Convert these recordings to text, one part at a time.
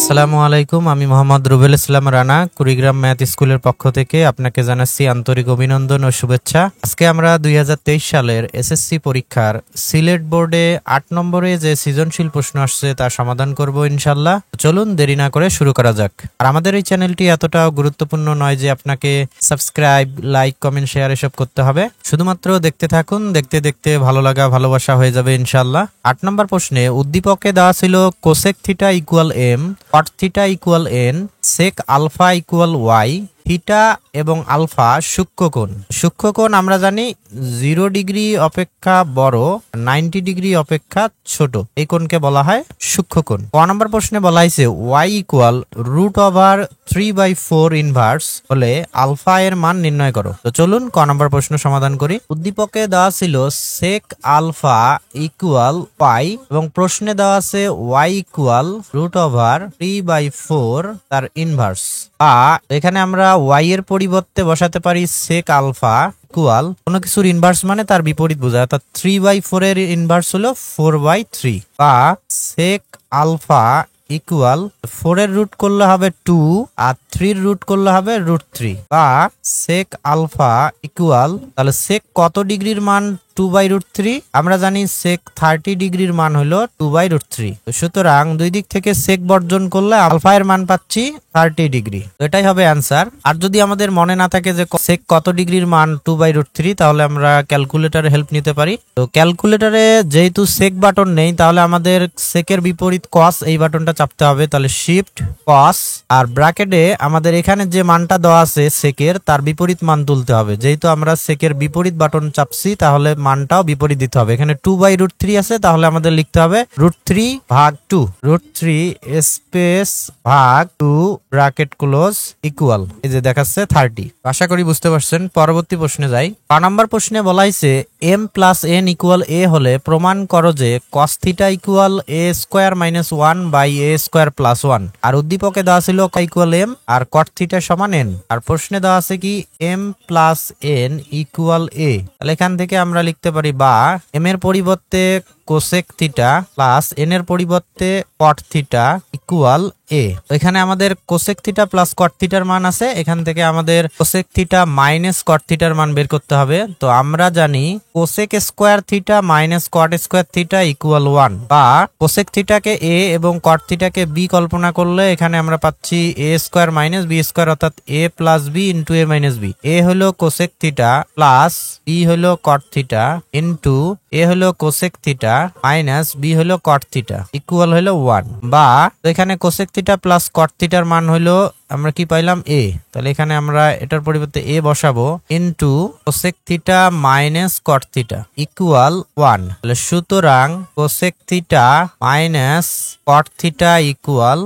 আসসালামু আলাইকুম, আমি মোহাম্মদ রুবেল ইসলাম রানা কুড়িগ্রাম ম্যাথ স্কুলের পক্ষ থেকে আপনাকে জানাচ্ছি আন্তরিক অভিনন্দন ও শুভেচ্ছা। আজকে আমরা 2023 সালের এসএসসি পরীক্ষার সিলেট বোর্ডে 8 নম্বরে যে সৃজনশীল প্রশ্ন আসছে তা সমাধান করব ইনশাল্লাহ। চলুন দেরি না করে শুরু করা যাক। আর আমাদের এই চ্যানেলটি এতটাও গুরুত্বপূর্ণ নয় যে আপনাকে সাবস্ক্রাইব, লাইক, কমেন্ট, শেয়ার এসব করতে হবে। শুধুমাত্র দেখতে থাকুন, দেখতে দেখতে ভালো লাগা ভালোবাসা হয়ে যাবে ইনশাল্লাহ। 8 নম্বর প্রশ্নে উদ্দীপকে দেওয়া ছিল cosec theta equal m, cot theta equal n, sec alpha equal y, theta এবং আলফা সূক্ষ্মকোণ। সূক্ষ্মকোণ আমরা জানি 0 ডিগ্রি অপেক্ষা বড়, 90 ডিগ্রি অপেক্ষা ছোট, এই কোণকে বলা হয় সূক্ষ্মকোণ। 1 নম্বর প্রশ্নে বলা হয়েছে ওয়াই ইকুয়াল √3/4 ইনভার্স হলে আলফা এর মান নির্ণয় করো। তো চলুন ক নম্বর প্রশ্ন সমাধান করি। উদ্দীপকে দেওয়া ছিল সেক আলফা ইকুয়াল পাই এবং প্রশ্নে দেওয়া আছে ওয়াই ইকুয়াল √3/4 তার ইনভার্স। এখানে আমরা ওয়াই এর পরিবর্তে বসাতে পারি সেক আলফা ইকুয়াল কোনো কিছুর ইনভার্স মানে তার বিপরীত বোঝায়, অর্থাৎ 3/4 এর ইনভার্স হলো 4/3, বা সেক আলফা ইকুয়াল 4 এর রুট করলে হবে 2 আর 3 এর রুট করলে হবে √3, বা সেক আলফা ইকুয়াল তাহলে সেক কত ডিগ্রির মান 2/√3, আমরা জানি সেক 30 ডিগ্রির মান হলো 2/√3। সুতরাং দুই দিক থেকে সেক বর্জন করলে আলফা এর মান পাচ্ছি 30 ডিগ্রি। এটাই হবে অ্যান্সার। আর যদি আমাদের মনে না থাকে যে সেক কত ডিগ্রির মান 2/√3, তাহলে আমরা ক্যালকুলেটরের হেল্প নিতে পারি। তো ক্যালকুলেটরে যেহেতু সেক বাটন নেই, তাহলে আমাদের সেকের বিপরীত কস এই বাটনটা চাপতে হবে। তাহলে শিফট কস আর ব্র্যাকেটে আমাদের এখানে যে মানটা দেওয়া আছে সেকের, তার বিপরীত মান তুলতে হবে। যেহেতু আমরা সেকের বিপরীত বাটন চাপছি, তাহলে মানটাও বিপরীত দিতে হবে। এখানে 2/√3 আছে, তাহলে আমাদের লিখতে হবে √3/2, √3 স্পেস ভাগ 2 ব্র্যাকেট ক্লোজ ইকুয়াল, এই যে দেখাচ্ছে 30। আশা করি বুঝতে পারছেন। পরবর্তী প্রশ্নে যাই। 5 নম্বর প্রশ্নে বলা হয়েছে m plus n equal a হলে প্রমাণ করো যে cos থিটা ইকুয়াল a²-1/a² + 1। আর উদ্দীপকে দেওয়া ছিল ইকুয়াল m আর cot থিটা সমান n। আর প্রশ্নে দেওয়া আছে কি m plus n equal a। তাহলে এখান থেকে আমরা লিখতে পারি বা m এর পরিবর্তে কোসেক থিটা প্লাস n এর পরিবর্তে কট থিটা ইকুয়াল a। এখানে আমাদের কোসেক থিটা প্লাস কট থিটার মান আছে, এখান থেকে আমাদের কোসেক থিটা মাইনাস কট থিটার মান বের করতে হবে। তো আমরা জানি cosec square theta minus cot square theta equal 1, বা কোসেক থিটাকে a এবং কট থিটাকে b কল্পনা করলে এখানে আমরা পাচ্ছি a² - b², অর্থাৎ a plus b into a minus b। a হলো কোসেক থিটা প্লাস b হলো কট থিটা ইন্টু a হলো কোসেক থিটা মাইনাস b হলো কট থিটা ইকুয়াল হলো 1, বা এখানে কোসেক থিটা প্লাস কট থিটার মান হলো আমরা কি পাইলাম a। তাহলে এখানে আমরা এটার পরিবর্তে a বসাবো ইনটু কোসেক থিটা মাইনাস কট থিটা ইকুয়াল 1। তাহলে সুতরাং কোসেক থিটা মাইনাস কট থিটা ইকুয়াল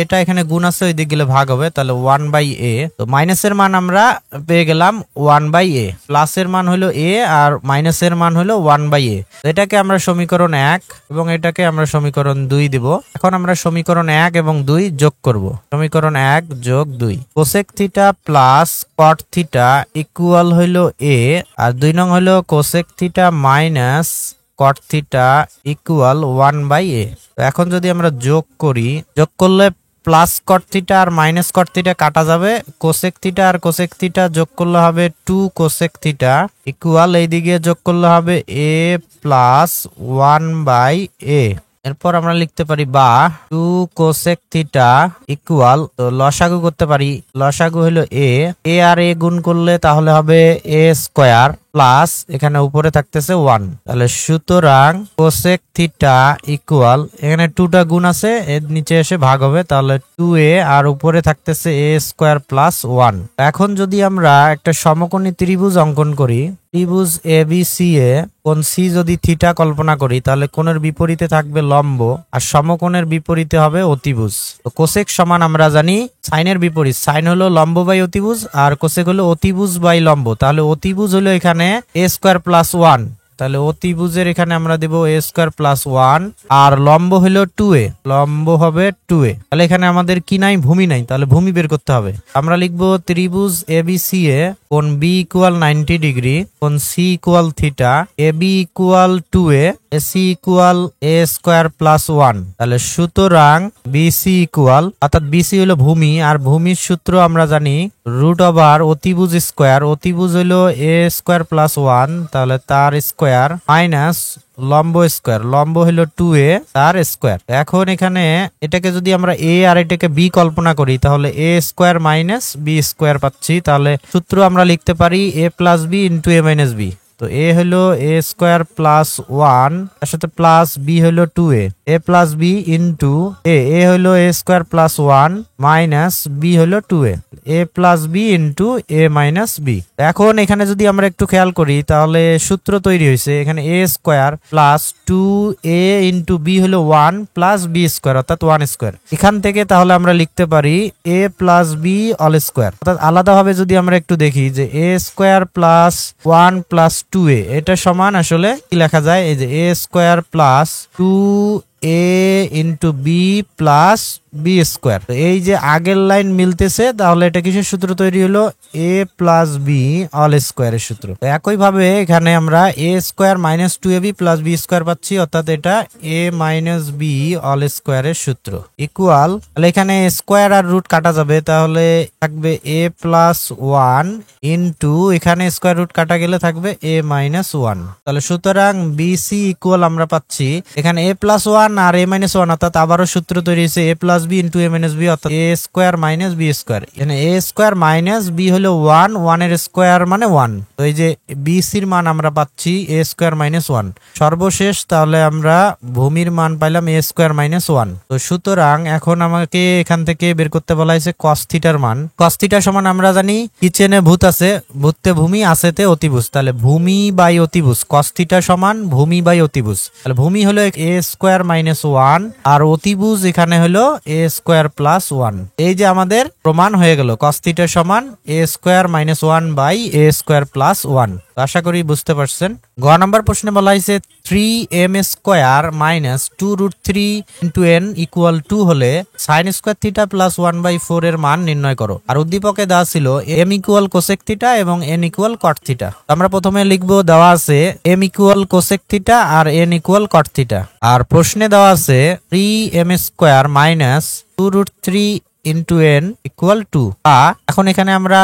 এটা এখানে গুণ আছে, ওই দিক গেলে ভাগ হবে, তাহলে 1/a। তো মাইনাসের মান আমরা পেয়ে গেলাম 1/a, প্লাসের মান হলো a আর মাইনাসের মান হলো 1/a। এটাকে আমরা সমীকরণ 1 এবং এটাকে আমরা সমীকরণ 2 দিব। এখন আমরা সমীকরণ 1 এবং 2 যোগ করব। সমীকরণ 1 যোগ 2, cosec theta plus cot theta equal হইলো a, আর 2 নং হলো কোসেক থিটা মাইনাস কট থিটা ইকুয়াল 1/a। তো এখন যদি আমরা যোগ করি, যোগ করলে প্লাস কট থিটা আর মাইনাস কট থিটা কাটা যাবে, কোসেক থিটা আর কোসেক থিটা যোগ করলে হবে 2 কোসেক থিটা ইকুয়াল এইদিকে যোগ করলে হবে a প্লাস 1/a। এরপর আমরা লিখতে পারি বা 2 কোসেক থিটা ইকুয়াল, তো লসাগু করতে পারি, লসাগু হলো a আর a গুণ করলে তাহলে হবে a² প্লাস এখানে উপরে থাকতেছে 1। তাহলে সুতরাং কোসেক থিটা ইকুয়াল, এখানে 2টা গুণ আছে, এর নিচে এসে ভাগ হবে, তাহলে 2a আর উপরে থাকতেছে a² প্লাস 1। এখন যদি আমরা একটা সমকোণী ত্রিভুজ অঙ্কন করি, ত্রিভুজ ABCA কোণ C যদি থিটা কল্পনা করি, তাহলে কোণের বিপরীতে থাকবে লম্ব আর সমকোণের বিপরীতে হবে অতিভুজ। তো কোসেক সমান আমরা জানি সাইনের বিপরীত, সাইন হলো লম্ব বাই অতিভুজ আর কোসেক হলো অতিভুজ বাই লম্ব। তাহলে অতিভুজ হলো এখানে a² + 1, তাহলে অতিভুজের এখানে আমরা দেব a স্কয়ার প্লাস 1 আর লম্ব হলো 2a, লম্ব হবে 2a। তাহলে এখানে আমাদের কি নাই, ভূমি নাই, তাহলে ভূমি বের করতে হবে। আমরা লিখবো ত্রিভুজ ABC এ কোণ B ইকুয়াল 90 ডিগ্রি, কোণ C equal theta, AB equal 2a, AC equal a square plus 1। তাহলে সুতরাং BC ইকুয়াল, অর্থাৎ BC হলো ভূমি, আর ভূমির সূত্র আমরা জানি রুট ওভার অতিভুজ স্কয়ার, অতিভুজ হলো a স্কয়ার প্লাস 1, তাহলে তার স্কয়ার মাইনাস লম্ব স্কয়ার, লম্ব হলো 2a তার স্কয়ার। এখন এখানে এটাকে যদি আমরা a আর এটাকে b কল্পনা করি তাহলে a square minus b square পাচ্ছি। তাহলে সূত্র আমরা লিখতে পারি a plus b into a minus b। তো a হলো a স্কয়ার প্লাস 1, তার সাথে প্লাস b হলো 2a, a plus b into a হলো a square plus 1 minus b হলো 2a, a plus b into a minus b। এখন এখানে যদি আমরা একটু খেয়াল করি তাহলে সূত্র তৈরি হয়েছে, এখানে a square plus 2a into b হলো 1 প্লাস b স্কয়ার, অর্থাৎ 1 স্কয়ার। এখান থেকে তাহলে আমরা লিখতে পারি a plus b all square. অর্থাৎ আলাদাভাবে যদি আমরা একটু দেখি যে a square plus 1 plus 2a, এটা সমান আসলে কি লেখা যায়, এই যে a square plus 2a into b plus b square. এই যে আগের লাইন মিলতেছে, তাহলে এটা কিসের সূত্র তৈরি হলো, a প্লাস b অল স্কয়ারের সূত্র। একইভাবে এখানে আমরা a square minus 2ab plus b square পাচ্ছি, অর্থাৎ এটা a মাইনাস b অল স্কয়ারের সূত্র ইকুয়াল। তাহলে এখানে স্কয়ার আর রুট কাটা যাবে, তাহলে থাকবে a প্লাস 1 ইন্টু এখানে স্কয়ার রুট কাটা গেলে থাকবে a মাইনাস 1। তাহলে সুতরাং bc ইকুয়াল আমরা পাচ্ছি এখানে a প্লাস 1 আর a মাইনাস 1, অর্থাৎ আবারও সূত্র তৈরি হয়েছে a plus b into a minus b, অর্থাৎ a square minus b square. এখানে a স্কয়ার মাইনাস b হলো 1, 1 এর স্কয়ার মানে 1। তো এই যে bc এর মান আমরা পাচ্ছি a স্কয়ার মাইনাস 1। সর্বশেষ তাহলে আমরা ভূমির মান পাইলাম a স্কয়ার মাইনাস 1। তো সুতরাং এখন আমাকে এখান থেকে বের করতে বলা হয়েছে cos থিটার মান। cos থিটা সমান আমরা জানি কিচেনে ভূত আছে, ভূতে ভূমি, আছেতে অতিভুজ, তাহলে ভূমি বাই অতিভুজ, cos থিটা সমান ভূমি বাই অতিভুজ। তাহলে ভূমি হলো a স্কয়ার মাইনাস 1 আর অতিভুজ এখানে হলো a স্কয়ার প্লাস 1। এই যে আমাদের প্রমাণ হয়ে গেল cos থিটা সমান a square minus 1 by a square plus 1। আশা করি বুঝতে পারছেন। গ নাম্বার প্রশ্নে বলা হয়েছে 3m square minus 2 root 3 into n equal 2 হলে সাইন স্কয়ার থিটা প্লাস 1/4 এর মান নির্ণয় করো। আর উদ্দীপকে দেওয়া ছিল m ইকুয়াল কোসেক থিটা এবং n ইকুয়াল কট থিটা। আমরা প্রথমে লিখবো, দেওয়া আছে m ইকুয়াল কোসেক থিটা আর n ইকুয়াল কট থিটা। আর প্রশ্নে দেওয়া আছে 3m square minus 2 root 3 into n equal 2। এখন এখানে আমরা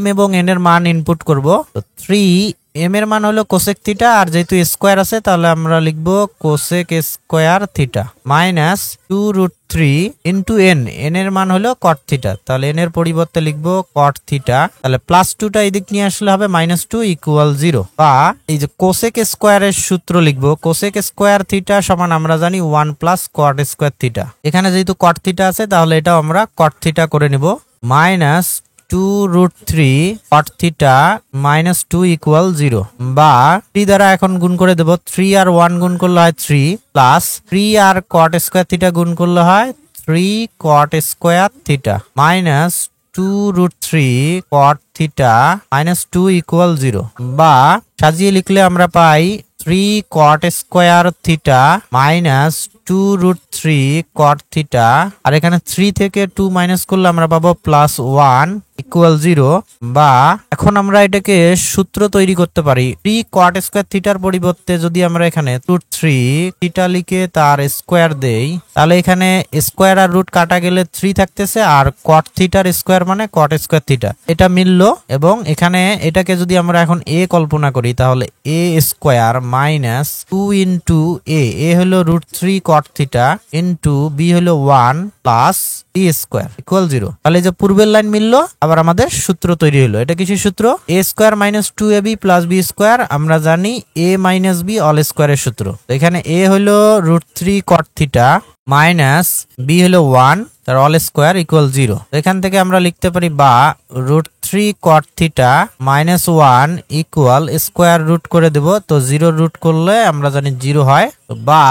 m এবং n এর মান ইনপুট করব। তো 3m এর মান হলো কোসেক থিটা, আর যেহেতু স্কয়ার আছে তাহলে আমরা লিখব cosec square theta minus 2 root 3 into n, n এর মান হলো কট থিটা, তাহলে n এর পরিবর্তে লিখব কট থিটা। তাহলে প্লাস 2টা এদিক নিয়ে আসলে হবে মাইনাস 2 ইকুয়াল 0। বা এই যে কোসেক স্কয়ারের সূত্র লিখব, কোসেক স্কয়ার থিটা সমান আমরা জানি 1 প্লাস কট স্কয়ার থিটা। এখানে যেহেতু কট থিটা আছে তাহলে এটাও আমরা কট থিটা করে নিব। Minus 2 root 3 cot theta minus 2 equal 0। বা 3 দ্বারা এখন গুণ করে দেব, 3 আর 1 গুণ করলে হয় 3 প্লাস 3 আর কট স্কয়ার থিটা গুণ করলে হয় 3 cot square theta minus 2 root 3 cot theta minus 2 equal 0। বা সাজিয়ে লিখলে আমরা পাই 3 cot square theta minus 2 root 3 cot theta, আর এখানে 3 থেকে 2 মাইনাস করলে আমরা পাবো প্লাস 1 ইকুয়াল 0। বা এখন আমরা এটাকে সূত্র তৈরি করতে পারি, 3 কট স্কয়ার থিটার পরিবর্তে যদি আমরা এখানে রুট 3 থিটা লিখে তার স্কয়ার দেই, তাহলে এখানে স্কয়ার আর রুট কাটা গেলে 3 থাকতেছে, আর কট থিটার স্কয়ার মানে কট স্কয়ার থিটা, এটা মিললো। এবং এখানে এটাকে যদি আমরা এখন a কল্পনা করি তাহলে a square minus 2 into a হলো root 3 cot theta into b হলো 1 প্লাস b স্কয়ার ইকুয়াল 0। তাহলে যে পূর্বের লাইন মিললো, আবার আমাদের সূত্র তৈরি হলো। এটা কিসের সূত্র, a square minus 2ab plus b square, আমরা জানি a মাইনাস b অল স্কয়ারের সূত্র। তো এখানে a হলো root 3 cot theta minus b হলো 1 তার অল স্কোয়ার ইকুয়াল 0। এখান থেকে আমরা লিখতে পারি বা √3 cot theta -1 equal square root করে দেব, তো 0 রুট করলে আমরা জানি 0 হয়। বা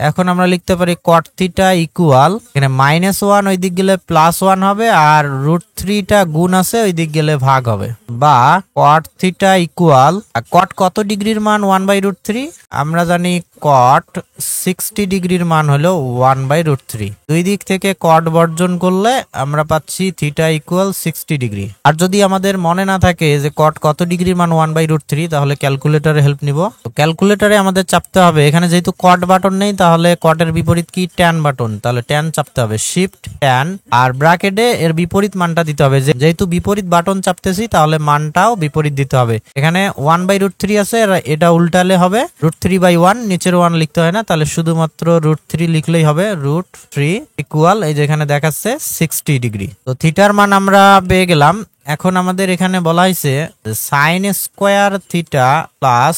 এখন আমরা লিখতে পারি cot থিটা ইকুয়াল এখানে -1 ওই দিক গেলে +1 হবে, আর √3টা গুণ আছে ওই দিক গেলে ভাগ হবে। বা cot থিটা ইকুয়াল cot কত ডিগ্রির মান 1/√3, আমরা জানি cot 60 ডিগ্রির মান হলো 1/√3। দুই দিক থেকে cot বর্জন করলে আমরা পাচ্ছি থিটা ইকুয়াল 60 ডিগ্রি। আর যদি আমাদের মনে না থাকে যে cot কত ডিগ্রির মান 1/√3, তাহলে ক্যালকুলেটরে হেল্প নিব। তো ক্যালকুলেটরে আমাদের চাপতে হবে, এখানে যেহেতু cot বাটন নেই তাহলে cot এর বিপরীত কি tan বাটন, তাহলে tan চাপতে হবে, শিফট tan, আর ব্র্যাকেটে এর বিপরীত মানটা দিতে হবে। যেহেতু বিপরীত বাটন চাপতেছি তাহলে মানটাও বিপরীত দিতে হবে। এখানে 1/√3 আছে, এটা উল্টালে হবে √3/1, নিচের 1 লিখতে হয় না, তাহলে শুধুমাত্র √3 লিখলেই হবে। √3 ইকুয়াল এই যে এখানে দেখাচ্ছে 60 ডিগ্রি। তো থিটার মান আমরা পেয়ে গেলাম। এখন আমাদের এখানে বলা হয়েছে sin স্কোয়ার থিটা প্লাস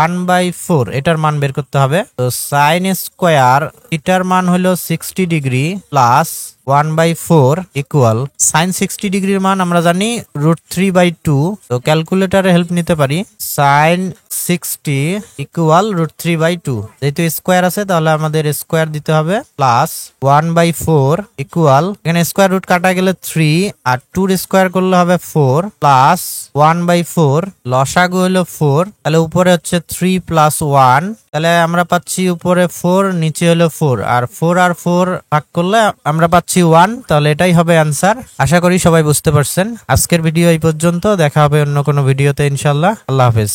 1/4 এটার মান বের করতে হবে। তো sin স্কোয়ার থিটার মান হলো 60 ডিগ্রি প্লাস 1/4 ইকুয়াল sin 60 ডিগ্রির মান আমরা জানি √3/2। তো ক্যালকুলেটরে হেল্প নিতে পারি। sin 60 ইকুয়াল √3/2, যেহেতু স্কোয়ার আছে তাহলে আমাদের স্কোয়ার দিতে হবে, প্লাস 1/4 ইকুয়াল এখানে স্কোয়ার রুট কাটা গেলে 3, আর 2 স্কোয়ার করলে হবে 4, প্লাস 1/4 লসাগু হলো 4, তাহলে উপরে হচ্ছে 3 + 1, তাহলে আমরা পাচ্ছি উপরে 4 নিচে হলো 4, আর 4 আর 4 ভাগ করলে আমরা পাচ্ছি 1, তাহলে এটাই হবে অ্যান্সার। আশা করি সবাই বুঝতে পারছেন। আজকের ভিডিও এই পর্যন্ত, দেখা হবে অন্য কোনো ভিডিওতে ইনশাআল্লাহ। আল্লাহ হাফেজ।